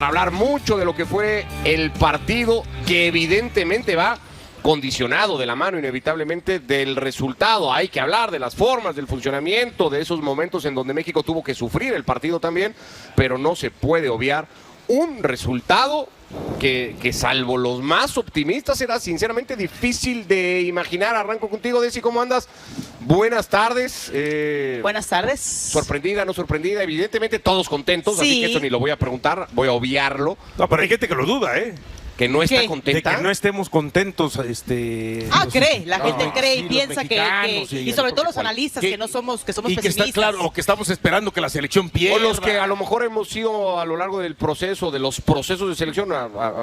Hablar mucho de lo que fue el partido, que evidentemente va condicionado de la mano inevitablemente del resultado. Hay que hablar de las formas, del funcionamiento, de esos momentos en donde México tuvo que sufrir el partido también, pero no se puede obviar un resultado que salvo los más optimistas era sinceramente difícil de imaginar. Arranco contigo, Desi, ¿cómo andas? Buenas tardes. Buenas tardes. Sorprendida, no sorprendida, evidentemente todos contentos, Sí. así que esto ni lo voy a preguntar, voy a obviarlo. No, pero hay gente que lo duda, ¿eh? Que no está ¿Qué? contenta. De que no estemos contentos, La los- gente no, cree sí, y los piensa que mexicanos y sobre todo los analistas que somos y que está pesimistas. claro, o que estamos esperando que la selección pierda. O los que a lo mejor hemos sido a lo largo del proceso, de los procesos de selección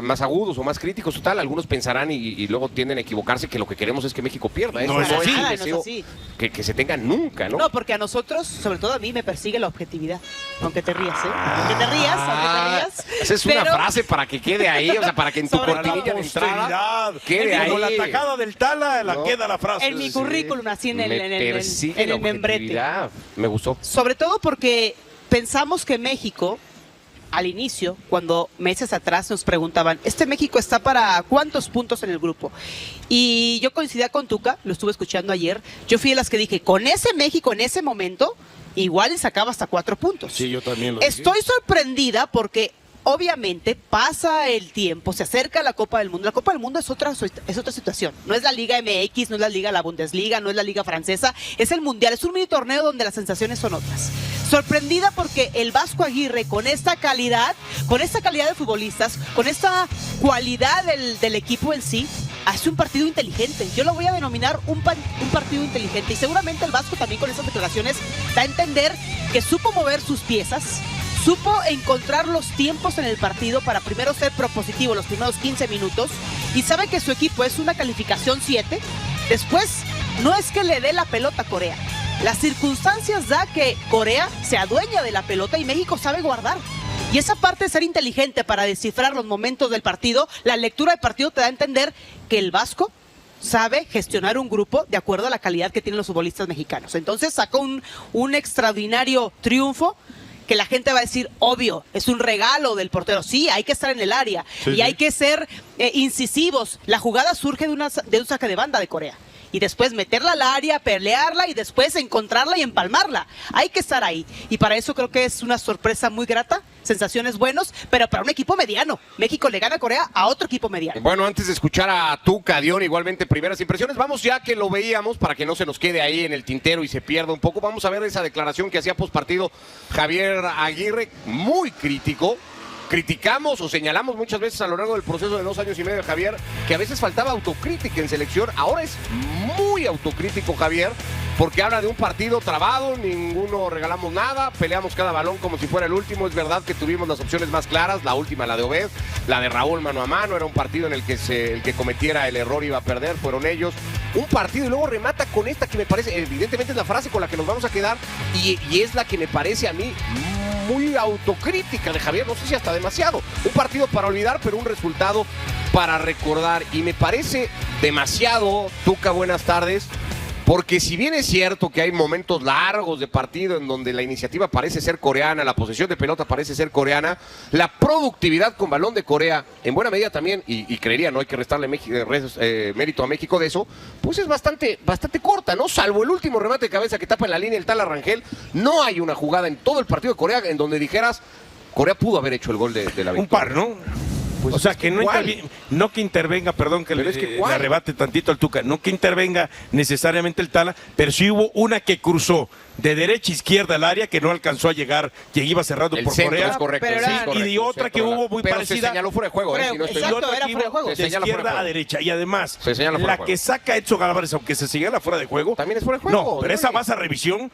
más agudos o más críticos o tal, algunos pensarán y luego tienden a equivocarse que lo que queremos es que México pierda. Eso No es así. el Nada, no es deseo así. que se tenga nunca, ¿no? No, porque a nosotros, sobre todo a mí, me persigue la objetividad. Aunque te rías, ¿eh? Aunque te rías. Esa es una Pero- frase para que quede ahí, o sea, para que en tu Sobre cortinilla de entrada quede Quede ahí. con la tajada del Tala, la No. queda la frase. En mi Sí. currículum, así en Me el persigue la membrete. objetividad. Me gustó. Sobre todo porque pensamos que México, al inicio, cuando meses atrás nos preguntaban, ¿este México está para cuántos puntos en el grupo? Y yo coincidía con Tuca, lo estuve escuchando ayer, yo fui de las que dije, con ese México en ese momento, igual le sacaba hasta 4 puntos. Sí, yo también lo dije. Estoy sorprendida porque obviamente pasa el tiempo, se acerca la Copa del Mundo. La Copa del Mundo es otra situación. No es la Liga MX, no es la Liga, la Bundesliga, no es la Liga francesa, es el Mundial. Es un mini torneo donde las sensaciones son otras. Sorprendida porque el Vasco Aguirre, con esta calidad de futbolistas, con esta cualidad del equipo en sí, hace un partido inteligente. Yo lo voy a denominar un partido inteligente. Y seguramente el Vasco también con esas declaraciones da a entender que supo mover sus piezas, supo encontrar los tiempos en el partido para primero ser propositivo los primeros 15 minutos y sabe que su equipo es una calificación 7. Después, no es que le dé la pelota a Corea. Las circunstancias da que Corea se adueña de la pelota y México sabe guardar. Y esa parte de ser inteligente para descifrar los momentos del partido, la lectura del partido te da a entender que el Vasco sabe gestionar un grupo de acuerdo a la calidad que tienen los futbolistas mexicanos. Entonces sacó un extraordinario triunfo que la gente va a decir, obvio, es un regalo del portero. Sí, hay que estar en el área y hay que ser incisivos. La jugada surge de un saque de banda de Corea. Y después meterla al área, pelearla y después encontrarla y empalmarla. Hay que estar ahí. Y para eso creo que es una sorpresa muy grata, sensaciones buenos, pero para un equipo mediano. México le gana a Corea a otro equipo mediano. Bueno, antes de escuchar a Tuca, Dion, igualmente primeras impresiones, vamos ya que lo veíamos para que no se nos quede ahí en el tintero y se pierda un poco. Vamos a ver esa declaración que hacía postpartido Javier Aguirre, muy crítico. Criticamos o señalamos muchas veces a lo largo del proceso de 2 años y medio de Javier que a veces faltaba autocrítica en selección. Ahora es muy autocrítico Javier porque habla de un partido trabado, ninguno regalamos nada, peleamos cada balón como si fuera el último. Es verdad que tuvimos las opciones más claras, la última la de Obed, la de Raúl mano a mano, era un partido en el que el que cometiera el error iba a perder, fueron ellos. Un partido y luego remata con esta que me parece, evidentemente es la frase con la que nos vamos a quedar y es la que me parece a mí muy autocrítica de Javier, no sé si hasta demasiado. Un partido para olvidar, pero un resultado para recordar. Y me parece demasiado, Tuca, buenas tardes, porque si bien es cierto que hay momentos largos de partido en donde la iniciativa parece ser coreana, la posesión de pelota parece ser coreana, la productividad con balón de Corea, en buena medida también, y creería, no hay que restarle mérito a México de eso, pues es bastante corta, ¿no? Salvo el último remate de cabeza que tapa en la línea el Tala Rangel, no hay una jugada en todo el partido de Corea en donde dijeras, Corea pudo haber hecho el gol de la victoria. Un par, ¿no? Pues o sea, es que no que intervenga, perdón que Pero le, es que le ¿cuál? arrebate tantito al Tuca, no que intervenga necesariamente el Tala, pero sí hubo una que cruzó de derecha a izquierda al área que no alcanzó a llegar, que iba cerrado El por centro Corea. es correcto, pero sí, era- correcto, y de otra que hubo muy pero parecida. se señaló fuera de juego, si no estoy Exacto, Y otra era que fuera de hubo juego. de Se señala fuera de izquierda juego. a derecha. Y además, Se señala fuera de la juego. que saca Edson Álvarez, aunque se señala fuera de juego, También es fuera de juego. no, pero esa vas a revisión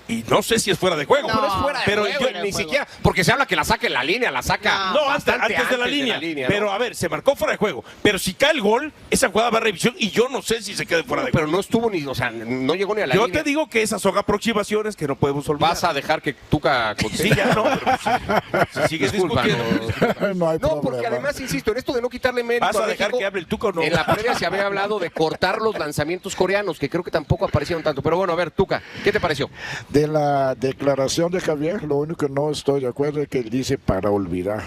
y no sé si es fuera de juego. No, Pero es fuera de pero juego, yo- ni siquiera, porque se habla que la saca en la línea, la saca No, bastante antes de la línea. ¿no? Pero a ver, se marcó fuera de juego. Pero si cae el gol, esa jugada va a revisión y yo no sé si se queda fuera de Pero juego. no estuvo ni, o sea, no llegó ni a la Yo línea. te digo que esas son aproximaciones que no podemos olvidar. Vas a dejar que Tuca conteste. Sí, ya no, pero si sigues Disculpa, discutiendo. No hay No, porque problema. además, insisto, en esto de no quitarle mérito ¿Vas a a dejar México, que hable el Tuca o no? en la previa se había hablado de cortar los lanzamientos coreanos, que creo que tampoco aparecieron tanto. Pero bueno, a ver, Tuca, ¿qué te pareció? De la declaración de Javier, lo único que no estoy de acuerdo es que él dice para olvidar.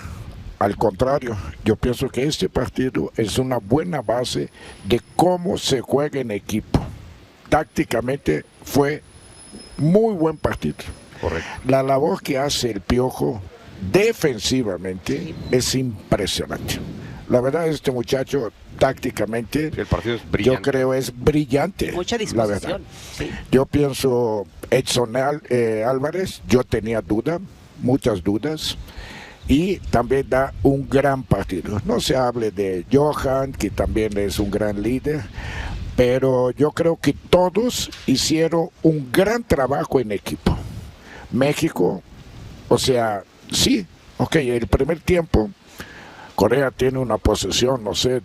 Al contrario, yo pienso que este partido es una buena base de cómo se juega en equipo. Tácticamente fue muy buen partido. Correcto. La labor que hace el Piojo defensivamente es impresionante. La verdad, este muchacho tácticamente, El partido es yo brillante. creo es brillante. Mucha la verdad. disposición. Sí. Yo pienso Edson Álvarez, yo tenía muchas dudas, y también da un gran partido. No se hable de Johan, que también es un gran líder, pero yo creo que todos hicieron un gran trabajo en equipo. México, o sea, sí, ok, el primer tiempo Corea tiene una posesión, no sé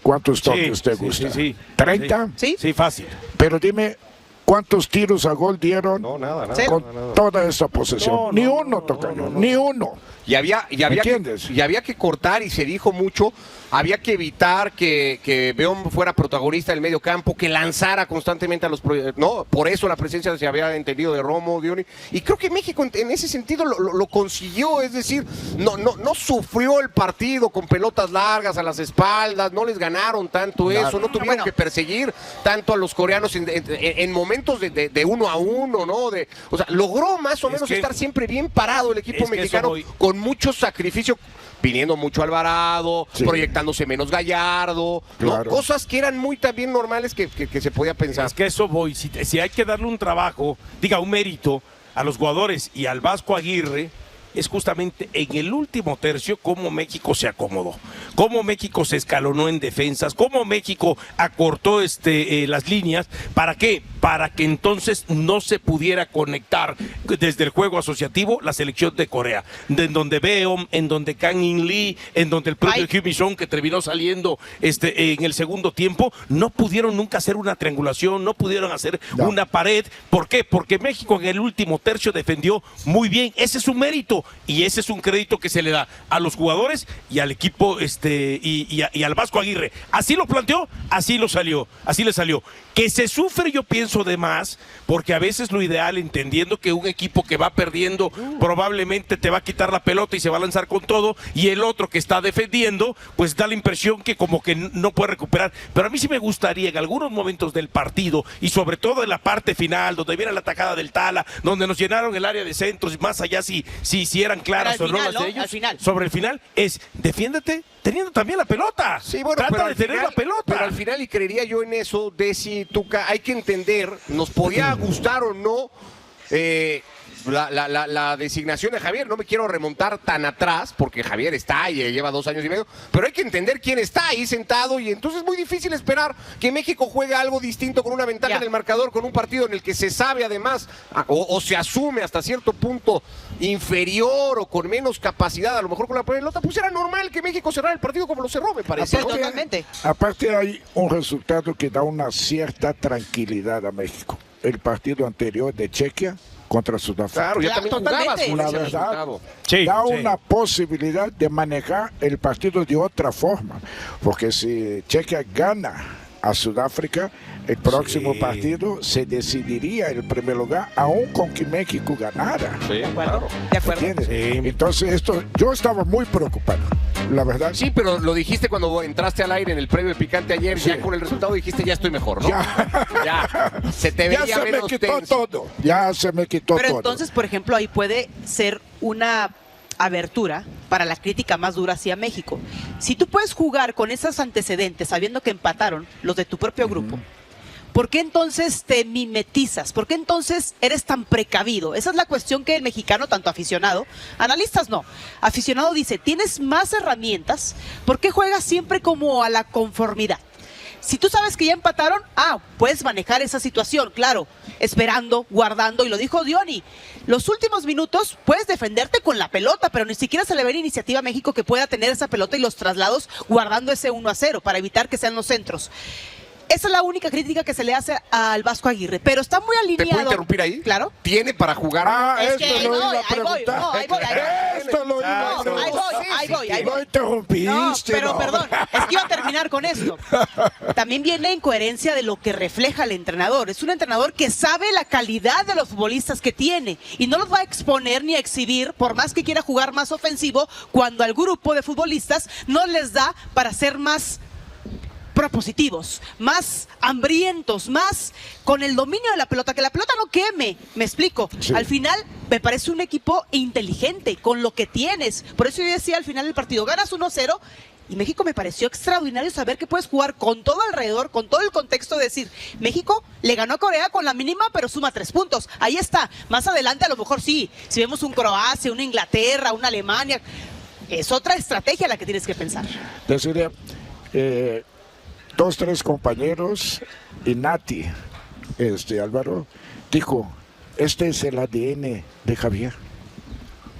cuántos toques te gustan. Sí. ¿30? ¿Sí? Sí, fácil. Pero dime, ¿cuántos tiros a gol dieron No, nada. con toda esa posesión? No, Ni no, uno, no, Tocayo, no. ni uno. Y había entiendes? y había que cortar, y se dijo mucho, había que evitar que Beón fuera protagonista del medio campo, que lanzara constantemente a los... No, por eso la presencia se había entendido de Romo, Diony, y creo que México en ese sentido lo consiguió, es decir, no sufrió el partido con pelotas largas a las espaldas, no les ganaron tanto eso, no tuvieron que perseguir tanto a los coreanos en momentos de 1-1, ¿no? O sea, logró más o menos estar siempre bien parado el equipo mexicano, con mucho sacrificio, viniendo mucho Alvarado, Sí. proyectándose menos Gallardo, ¿no? Claro. Cosas que eran muy también normales que se podía pensar. Es que eso voy. Si hay que darle un trabajo, un mérito a los jugadores y al Vasco Aguirre, es justamente en el último tercio cómo México se acomodó, cómo México se escalonó en defensas, cómo México acortó las líneas. ¿Para qué? Para que entonces no se pudiera conectar desde el juego asociativo la selección de Corea, en donde Beom, en donde Kang In Lee, en donde el propio Hyun Mi Song, que terminó saliendo en el segundo tiempo, no pudieron nunca hacer una triangulación, no pudieron hacer una pared. ¿Por qué? Porque México en el último tercio defendió muy bien. Ese es un mérito y ese es un crédito que se le da a los jugadores y al equipo y al Vasco Aguirre. Así lo planteó, así le salió. Que se sufre, yo pienso, de más, porque a veces lo ideal, entendiendo que un equipo que va perdiendo probablemente te va a quitar la pelota y se va a lanzar con todo, y el otro que está defendiendo, pues da la impresión que como que no puede recuperar. Pero a mí sí me gustaría en algunos momentos del partido, y sobre todo en la parte final, donde viene la atacada del Tala, donde nos llenaron el área de centros, más allá si eran claras o no las de ellos. Al final. Sobre el final, es defiéndete teniendo también la pelota. Sí, bueno, trata pero de al tener final, la pelota. Pero al final, y creería yo en eso, Desi, Tuca, hay que entender, nos podía gustar o no la designación de Javier. No me quiero remontar tan atrás, porque Javier está y lleva 2 años y medio, pero hay que entender quién está ahí sentado, y entonces es muy difícil esperar que México juegue algo distinto, con una ventaja en el marcador, con un partido en el que se sabe además, o se asume hasta cierto punto inferior o con menos capacidad, a lo mejor con la pelota. Pues era normal que México cerrara el partido como lo cerró, me parece. Sí, totalmente. Aparte hay un resultado que da una cierta tranquilidad a México. El partido anterior de Chequia contra Sudáfrica. Claro, ya también jugabas totalmente. con La ese verdad, resultado. Sí, da sí. una posibilidad de manejar el partido de otra forma. Porque si Chequia gana a Sudáfrica, el próximo partido se decidiría el primer lugar, aún con que México ganara. Sí, ¿De acuerdo? claro. De acuerdo. ¿Entiendes? Sí. Entonces yo estaba muy preocupado, la verdad. Sí, pero lo dijiste cuando entraste al aire en el previo de Picante ayer, Sí. ya con el resultado dijiste, ya estoy mejor, ¿no? Ya. Se te veía Ya se me menos quitó tenso. todo. Ya se me quitó Pero todo. entonces, por ejemplo, ahí puede ser una abertura para la crítica más dura hacia México. Si tú puedes jugar con esos antecedentes sabiendo que empataron los de tu propio grupo, ¿por qué entonces te mimetizas? ¿Por qué entonces eres tan precavido? Esa es la cuestión que el mexicano, tanto aficionado, analistas no, aficionado dice, tienes más herramientas, ¿por qué juegas siempre como a la conformidad? Si tú sabes que ya empataron, puedes manejar esa situación, claro, esperando, guardando, y lo dijo Diony, los últimos minutos puedes defenderte con la pelota, pero ni siquiera se le ve la iniciativa a México que pueda tener esa pelota y los traslados guardando ese 1-0 para evitar que sean los centros. Esa es la única crítica que se le hace al Vasco Aguirre, pero está muy ¿Te alineado. puedo interrumpir ahí? Claro. ¿Tiene para jugar? Es esto que lo no, iba a ahí voy, preguntar. no, ahí voy. Esto lo iba a No, preguntar. ahí voy. No interrumpiste. No, pero no. perdón, es que iba a terminar con esto. También viene en coherencia de lo que refleja el entrenador. Es un entrenador que sabe la calidad de los futbolistas que tiene y no los va a exponer ni a exhibir, por más que quiera jugar más ofensivo, cuando al grupo de futbolistas no les da para ser más propositivos, más hambrientos, más con el dominio de la pelota, que la pelota no queme, me explico. Sí. Al final me parece un equipo inteligente con lo que tienes, por eso yo decía al final del partido, ganas 1-0 y México me pareció extraordinario saber que puedes jugar con todo alrededor, con todo el contexto de decir, México le ganó a Corea con la mínima pero suma 3 puntos, ahí está, más adelante a lo mejor sí, si vemos un Croacia, una Inglaterra, una Alemania, es otra estrategia la que tienes que pensar. Decirle, 2, 3 compañeros y Nati, Álvaro, dijo, este es el ADN de Javier.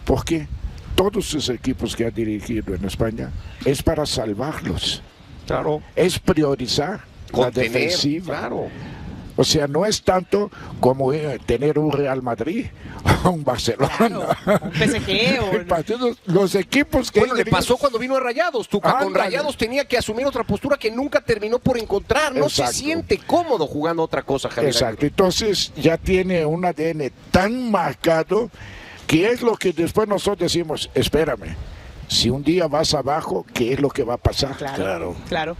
¿Por qué? Todos sus equipos que ha dirigido en España es para salvarlos. Claro. Es priorizar Contener, la defensiva. Claro. O sea, no es tanto como tener un Real Madrid o un Barcelona. Claro, un PSG o... Los equipos que... Bueno, le pasó cuando vino a Rayados, Tuca. Con Ándale. Rayados tenía que asumir otra postura que nunca terminó por encontrar. No Exacto. se siente cómodo jugando otra cosa, Javier. Exacto, entonces ya tiene un ADN tan marcado que es lo que después nosotros decimos, espérame, si un día vas abajo, ¿qué es lo que va a pasar? Claro.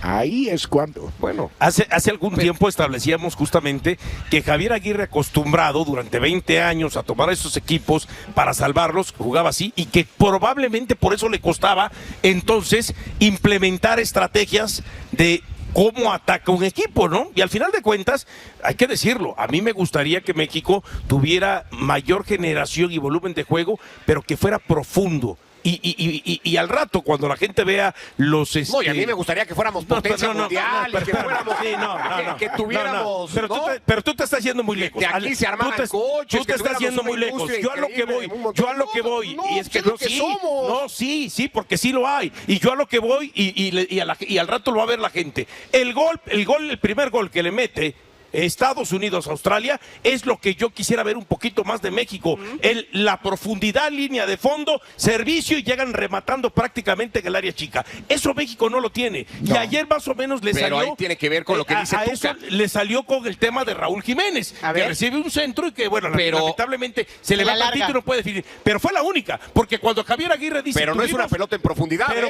Ahí es cuando. Bueno, Hace algún tiempo establecíamos justamente que Javier Aguirre, acostumbrado durante 20 años a tomar esos equipos para salvarlos, jugaba así y que probablemente por eso le costaba entonces implementar estrategias de cómo ataca un equipo, ¿no? Y al final de cuentas, hay que decirlo, a mí me gustaría que México tuviera mayor generación y volumen de juego, pero que fuera profundo. Y al rato, cuando la gente vea los... no, y a mí me gustaría que fuéramos potencia mundial y que fuéramos... Sí, que tuviéramos... Pero, ¿no? pero tú te estás yendo muy lejos. De aquí se armaban coches, Tú te que estás tuviéramos yendo una muy lejos. industria Yo a lo que voy, increíble, un montón. y es que es lo no, que sí, somos. no, sí, porque sí lo hay. Y yo a lo que voy, y al rato lo va a ver la gente. El primer gol que le mete Estados Unidos, Australia, es lo que yo quisiera ver un poquito más de México. La profundidad, línea de fondo, servicio y llegan rematando prácticamente en el área chica. Eso México no lo tiene. No. Y ayer más o menos le Pero salió... ahí tiene que ver con lo que dice a Tuca. eso le salió con el tema de Raúl Jiménez, A que ver. recibe un centro y que, bueno, Pero- lamentablemente se le la va tantito larga. y no puede definir. Pero fue la única, porque cuando Javier Aguirre dice... Pero no es una tuvimos- pelota en profundidad, Pero-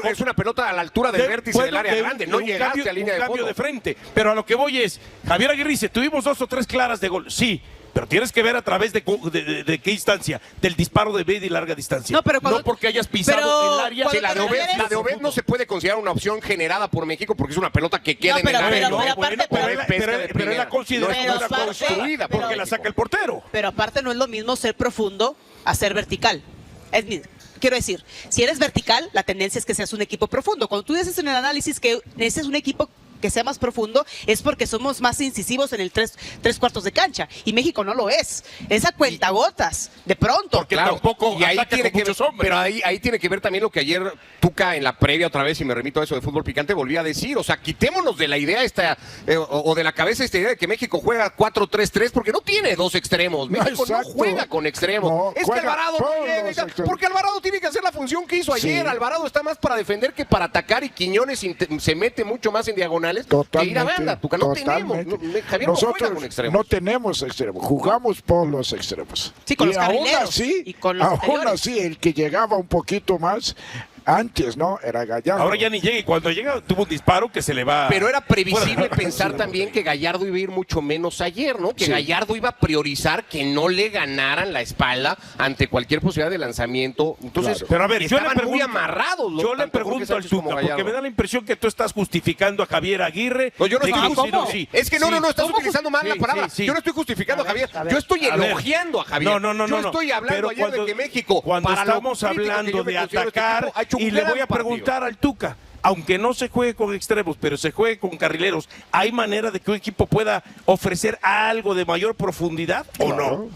es una pelota a la altura del vértice bueno, del área de grande. un- No de un llegaste cambio- a línea un de cambio fondo. de frente. Pero a lo que voy es, Javier Aguirre dice, tuvimos 2 o 3 claras de gol. Sí, pero tienes que ver a través de qué instancia, del disparo de media y larga distancia. No, pero cuando- no porque hayas pisado pero el área. cuando Sí, la de te Obed, refieres- la de Obed no se puede considerar una opción generada por México porque es una pelota que queda No, en el pero- área. pero- ¿no? pero aparte- Obed pero- pesca de pero es primera. la consideración No Pero está aparte- construida por porque la México. saca el portero. Pero aparte no es lo mismo ser profundo a ser vertical. Quiero decir, si eres vertical, la tendencia es que seas un equipo profundo. Cuando tú dices en el análisis que ese es un equipo que sea más profundo, es porque somos más incisivos en el tres cuartos de cancha. Y México no lo es. Es a cuentagotas, de pronto. Porque tampoco y ahí ataca tiene con que ver, muchos hombres. pero ahí tiene que ver también lo que ayer Tuca en la previa otra vez, y me remito a eso de fútbol picante, volvía a decir, o sea, quitémonos de la idea o de la cabeza esta idea de que México juega 4-3-3 porque no tiene 2 extremos. No, México no exacto. juega con extremos. No, es que juega Alvarado no por llega los y tal, extremos. porque Alvarado tiene que hacer la función que hizo ayer. Sí. Alvarado está más para defender que para atacar, y Quiñones se mete mucho más en diagonales que ir a banda. Tuca, no tenemos. Javier no Nosotros juega con extremos. no tenemos extremos, jugamos por los extremos. Sí, con y los aún carrileros así, y con los aún interiores. así, el que llegaba un poquito más antes, ¿no? Era Gallardo. Ahora ya ni llega y cuando llega tuvo un disparo que se le va... Pero era previsible fuera. pensar también que Gallardo iba a ir mucho menos ayer, ¿no? Que Sí. Gallardo iba a priorizar que no le ganaran la espalda ante cualquier posibilidad de lanzamiento. Entonces, Claro. Pero a ver, yo le estaban pregunto, muy amarrados. yo le pregunto al Tuca, porque me da la impresión que tú estás justificando a Javier Aguirre. No, yo no de estoy que- ¿cómo? sí, Es que no, sí. estás ¿Cómo? utilizando mal la Sí, palabra. sí, sí. Yo no estoy justificando a Javier. a ver. Yo estoy A ver. elogiando a Javier. No. Yo estoy hablando ayer Pero de que México, cuando para lo estamos crítico que hablando yo me de considero este atacar, equipo, ha hecho un y le gran voy a partido. preguntar al Tuca, aunque no se juegue con extremos, pero se juegue con carrileros, ¿hay manera de que un equipo pueda ofrecer algo de mayor profundidad o Claro, no?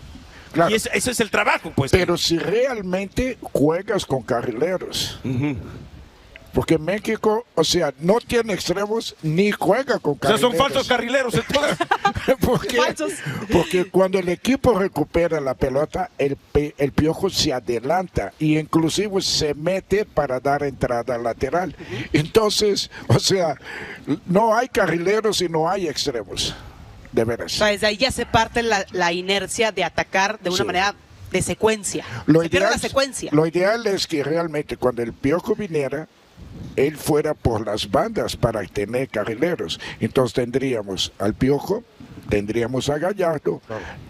claro. Y ese es el trabajo, pues. Pero si realmente juegas con carrileros, porque México, o sea, no tiene extremos ni juega con O sea, carrileros. son falsos carrileros entonces. ¿Por qué? Falsos. Porque cuando el equipo recupera la pelota, el Piojo se adelanta y inclusive se mete para dar entrada lateral. Entonces, o sea, no hay carrileros y no hay extremos. De veras. O sea, desde ahí ya se parte la inercia de atacar de una Sí. manera de secuencia. Lo Se pierde ideal, la secuencia. lo ideal es que realmente cuando el Piojo viniera, él fuera por las bandas para tener carrileros. Entonces tendríamos al Piojo, tendríamos a Gallardo,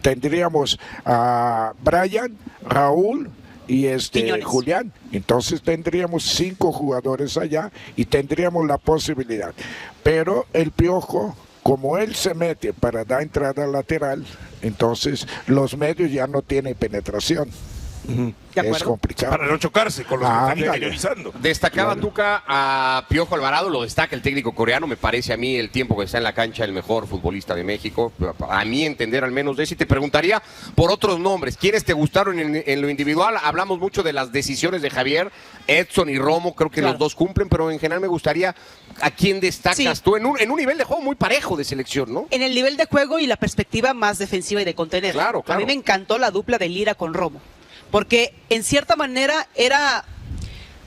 tendríamos a Brian, Raúl y Quiñones. Julián. Entonces tendríamos 5 jugadores allá y tendríamos la posibilidad. Pero el Piojo, como él se mete para dar entrada lateral, entonces los medios ya no tienen penetración. ¿De Es acuerdo? complicado. Para no chocarse con los que están Ándale. interiorizando. Destacaba Tuca a Piojo Alvarado, lo destaca el técnico coreano, me parece a mí el tiempo que está en la cancha el mejor futbolista de México, a mí entender al menos de eso. Y te preguntaría por otros nombres, ¿quiénes te gustaron en lo individual? Hablamos mucho de las decisiones de Javier, Edson y Romo, creo que Claro. los dos cumplen, pero en general me gustaría a quién destacas Sí. tú en un nivel de juego muy parejo de selección, ¿no? En el nivel de juego y la perspectiva más defensiva y de contener. Claro, claro. A mí me encantó la dupla de Lira con Romo. Porque en cierta manera era.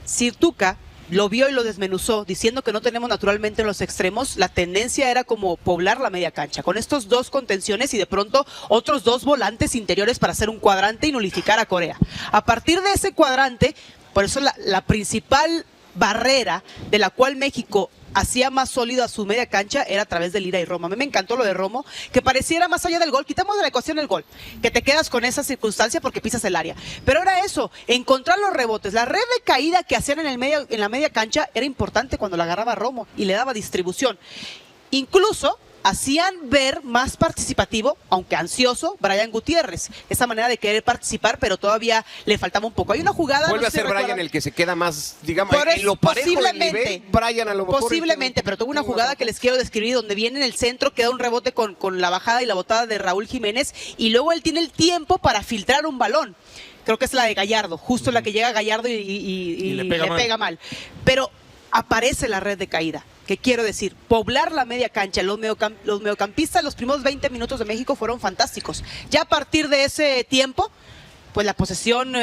Si Tuca lo vio y lo desmenuzó, diciendo que no tenemos naturalmente en los extremos, la tendencia era como poblar la media cancha, con estos dos contenciones y de pronto otros dos volantes interiores para hacer un cuadrante y nulificar a Corea. A partir de ese cuadrante, por eso la principal barrera de la cual México hacía más sólido a su media cancha era a través de Lira y Romo. A mí me encantó lo de Romo, que pareciera más allá del gol, quitamos de la ecuación el gol, que te quedas con esa circunstancia porque pisas el área. Pero era eso, encontrar los rebotes, la red de caída que hacían en la media cancha era importante cuando la agarraba Romo y le daba distribución. Incluso hacían ver más participativo, aunque ansioso, Brian Gutiérrez. Esa manera de querer participar, pero todavía le faltaba un poco. Hay una jugada... Vuelve no a sé ser si Brian recuerdan. el que se queda más, digamos, Por en lo parejo del posiblemente. nivel, Brian a lo mejor... Posiblemente, pero tuvo una jugada que les quiero describir donde viene en el centro, queda un rebote con la bajada y la botada de Raúl Jiménez y luego él tiene el tiempo para filtrar un balón. Creo que es la de Gallardo, justo la que llega Gallardo y le le pega pega mal. Pero aparece la red de caída. ¿Qué quiero decir? Poblar la media cancha. Los mediocampistas, los primeros 20 minutos de México fueron fantásticos. Ya a partir de ese tiempo, pues la posesión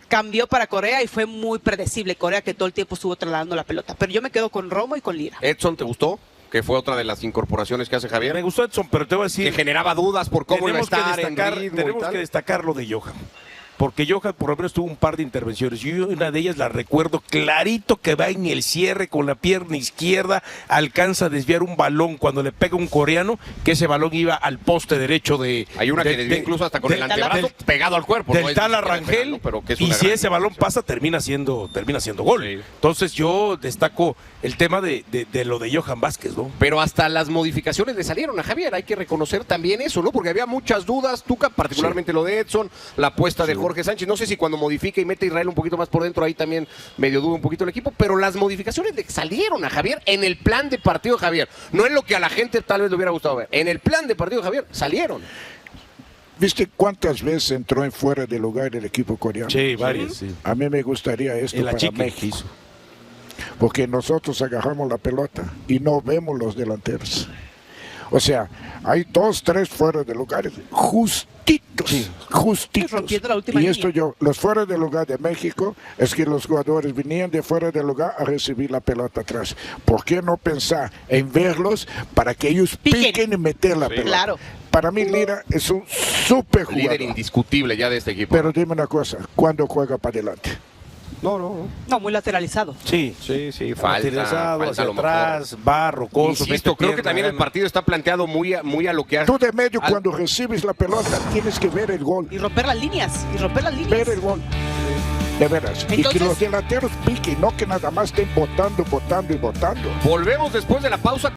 cambió para Corea y fue muy predecible. Corea que todo el tiempo estuvo trasladando la pelota. Pero yo me quedo con Romo y con Lira. Edson, ¿te gustó? Que fue otra de las incorporaciones que hace Javier. Me gustó Edson, pero te voy a decir... Que generaba dudas por cómo iba a estar en ritmo y tenemos tal. que destacar lo de Johan. Porque Johan por lo menos tuvo un par de intervenciones. Yo una de ellas la recuerdo clarito, que va en el cierre con la pierna izquierda, alcanza a desviar un balón cuando le pega un coreano, que ese balón iba al poste derecho de... Hay una que desvía incluso hasta con el antebrazo pegado al cuerpo. Del ¿no? Es tal ni siquiera Rangel, penal, ¿no? Pero que es y una si gran ese balón pasa termina siendo gol. Sí. Entonces yo destaco el tema de lo de Johan Vázquez, ¿no? Pero hasta las modificaciones le salieron a Javier, hay que reconocer también eso, ¿no? Porque había muchas dudas, Tuca, particularmente lo de Edson, la apuesta de Jorge Sánchez, no sé si cuando modifica y mete a Israel un poquito más por dentro, ahí también medio duda un poquito el equipo, pero las modificaciones le salieron a Javier en el plan de partido de Javier, no es lo que a la gente tal vez le hubiera gustado ver, en el plan de partido de Javier salieron. ¿Viste cuántas veces entró en fuera de lugar el equipo coreano? Sí, varias, sí. A mí me gustaría esto En la para chica México. Porque nosotros agarramos la pelota y no vemos los delanteros. O sea, hay 2, 3 fuera de lugar justitos, justitos. Rompiendo la última Y línea. esto los fuera de lugar de México es que los jugadores venían de fuera de lugar a recibir la pelota atrás. ¿Por qué no pensar en verlos para que ellos piquen y meter la pelota? Claro. Para mí Lira es un súper jugador. Líder indiscutible ya de este equipo. Pero dime una cosa, ¿cuándo juega para adelante? No, muy lateralizado. Sí, falta hacia a lo atrás, va, rocoso. Insisto, mete creo que pierna, también el gana. partido está planteado muy a lo que hace. Tú de medio cuando recibes la pelota tienes que ver el gol. Y romper las líneas. Ver el gol. De veras. Y Entonces- que los delanteros piquen, no que nada más estén botando. Volvemos después de la pausa.